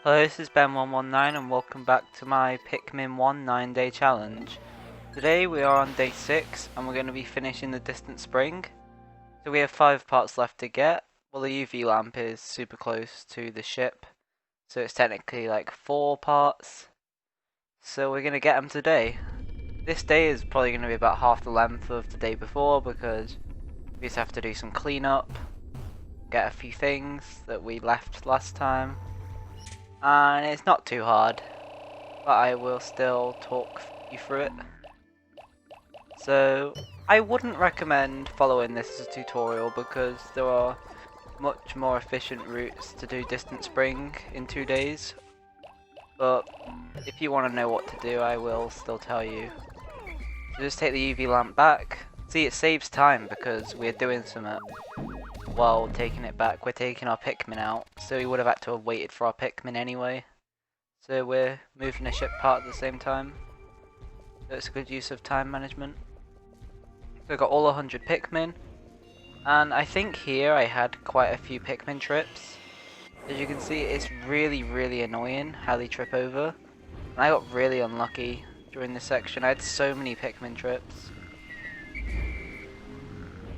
Hello, this is Ben119 and welcome back to my Pikmin 1 9-day challenge. Today we are on day 6 and we're going to be finishing the Distant Spring. So we have 5 parts left to get. Well, the UV lamp is super close to the ship, so it's technically like 4 parts. So we're going to get them today. This day is probably going to be about half the length of the day before because we just have to do some cleanup, get a few things that we left last time. And it's not too hard, but I will still talk you through it. So, I wouldn't recommend following this as a tutorial because there are much more efficient routes to do Distant Spring in 2 days. But if you want to know what to do, I will still tell you. So just take the UV lamp back. See, it saves time because we're doing something while taking it back. We're taking our Pikmin out, so we would have had to have waited for our Pikmin anyway. So we're moving the ship part at the same time. So it's a good use of time management. So I got all 100 Pikmin. And I think here I had quite a few Pikmin trips. As you can see, it's really annoying how they trip over. And I got really unlucky during this section. I had so many Pikmin trips.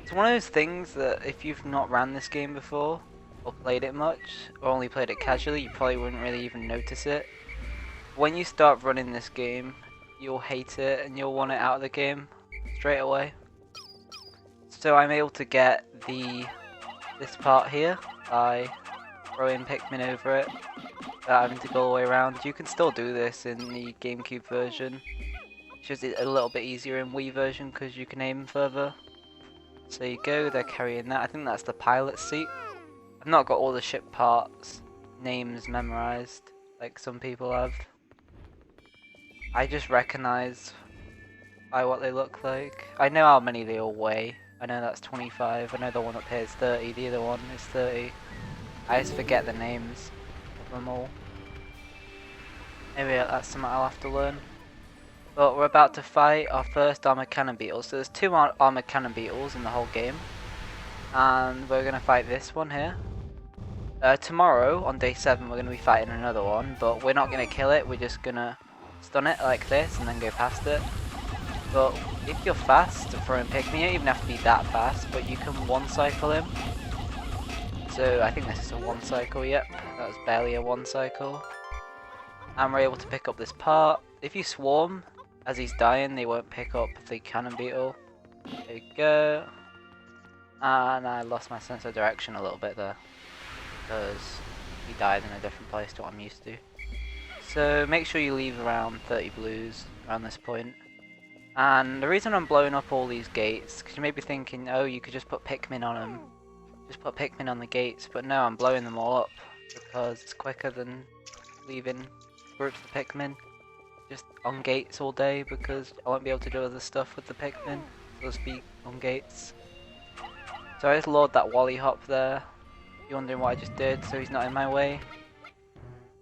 It's one of those things that if you've not ran this game before, or played it much, or only played it casually, you probably wouldn't really even notice it. When you start running this game, you'll hate it and you'll want it out of the game straight away. So I'm able to get this part here by throwing Pikmin over it without having to go all the way around. You can still do this in the GameCube version. It's just a little bit easier in Wii version because you can aim further. So there you go, they're carrying that. I think that's the pilot seat. I've not got all the ship parts names memorized like some people have. I just recognize by what they look like. I know how many they all weigh. I know that's 25. I know the one up here is 30. The other one is 30. I just forget the names of them all. Maybe that's something I'll have to learn. But we're about to fight our first armored cannon beetle. So there's 2 armored cannon beetles in the whole game. And we're going to fight this one here. Tomorrow, on day 7, we're going to be fighting another one. But we're not going to kill it. We're just going to stun it like this and then go past it. But if you're fast throwing Pikmin, you don't even have to be that fast, but you can one-cycle him. So I think this is a one-cycle, yep. That was barely a one-cycle. And we're able to pick up this part. If you swarm as he's dying, they won't pick up the cannon beetle. There we go. And I lost my sense of direction a little bit there, because he died in a different place to what I'm used to. So make sure you leave around 30 blues around this point. And the reason I'm blowing up all these gates, because you may be thinking, oh, you could just put Pikmin on them. Just put Pikmin on the gates, but no, I'm blowing them all up because it's quicker than leaving groups of Pikmin just on gates all day, because I won't be able to do other stuff with the Pikmin. It'll just be on gates. So I just lured that Wally Hop there. You're wondering what I just did, so he's not in my way.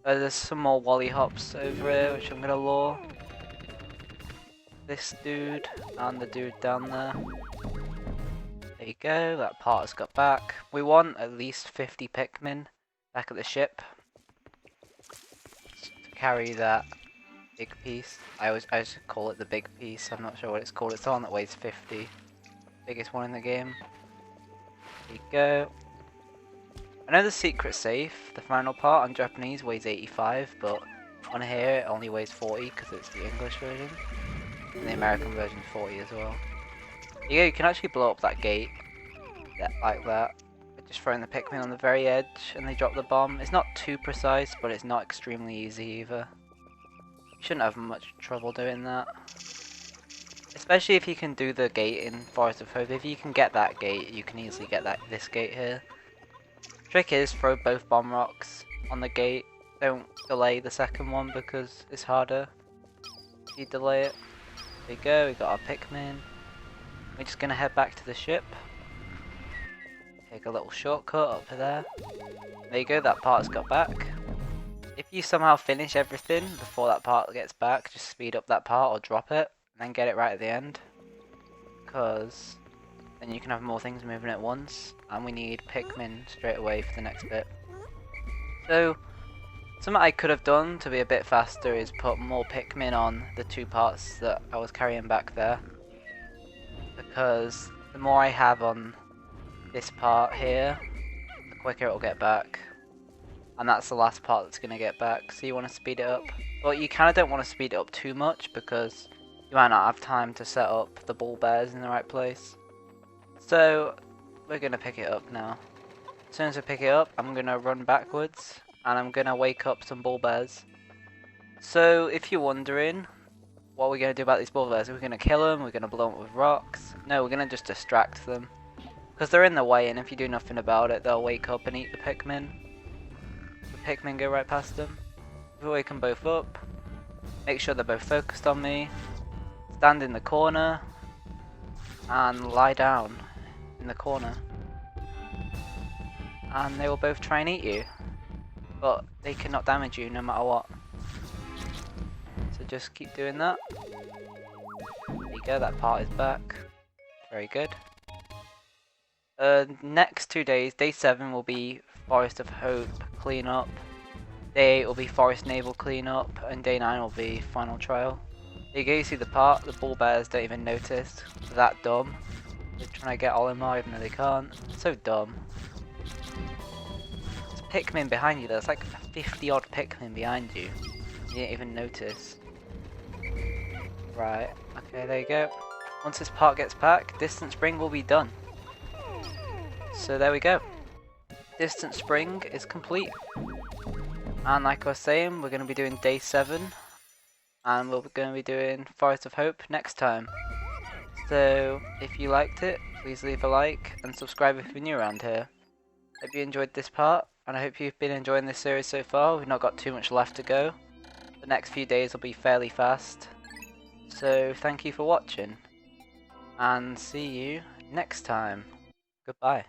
There's some more Wally Hops over here, which I'm going to lure. This dude and the dude down there. There you go, that part has got back. We want at least 50 Pikmin back at the ship to carry that big piece. I just call it the big piece, I'm not sure what it's called. It's the one that weighs 50. Biggest one in the game. There you go. I know the secret safe, the final part on Japanese weighs 85, but on here it only weighs 40 because it's the English version. And the American version 40 as well. Yeah, you can actually blow up that gate like that. Just throwing the Pikmin on the very edge and they drop the bomb. It's not too precise, but it's not extremely easy either. You shouldn't have much trouble doing that. Especially if you can do the gate in Forest of Hope. If you can get that gate, you can easily get this gate here. Trick is throw both bomb rocks on the gate. Don't delay the second one because it's harder if you delay it. There we go, we got our Pikmin. We're just gonna head back to the ship. Take a little shortcut up to there. There you go, that part's got back. If you somehow finish everything before that part gets back, just speed up that part or drop it, and then get it right at the end. Because then you can have more things moving at once, and we need Pikmin straight away for the next bit. So Something I could have done to be a bit faster is put more Pikmin on the 2 parts that I was carrying back there. Because the more I have on this part here, the quicker it'll get back. And that's the last part that's going to get back, so you want to speed it up. But you kind of don't want to speed it up too much because you might not have time to set up the ball bears in the right place. So we're going to pick it up now. As soon as I pick it up, I'm going to run backwards and I'm going to wake up some ball bears. So if you're wondering what we're going to do about these ball bears, are we going to kill them? We're going to blow them up with rocks? No, we're going to just distract them. Because they're in the way, and if you do nothing about it, they'll wake up and eat the Pikmin. The Pikmin go right past them. We wake them both up. Make sure they're both focused on me. Stand in the corner. And lie down in the corner. And they will both try and eat you. But they cannot damage you no matter what. So just keep doing that. There you go, that part is back. Very good. Next 2 days, day 7 will be Forest of Hope cleanup. Day 8 will be Forest Naval cleanup, and day 9 will be Final Trial. There you go, you see the part, the ball bears don't even notice. They're that dumb. They're trying to get Olimar even though they can't. So dumb. There's Pikmin behind you, there's like 50 odd Pikmin behind you. You didn't even notice. Right, okay, there you go. Once this part gets back, Distant Spring will be done. So there we go. Distant Spring is complete. And like I was saying, we're going to be doing day 7. And we're going to be doing Forest of Hope next time. So if you liked it, please leave a like and subscribe if you're new around here. Hope you enjoyed this part, and I hope you've been enjoying this series so far. We've not got too much left to go. The next few days will be fairly fast. So thank you for watching. And see you next time. Goodbye.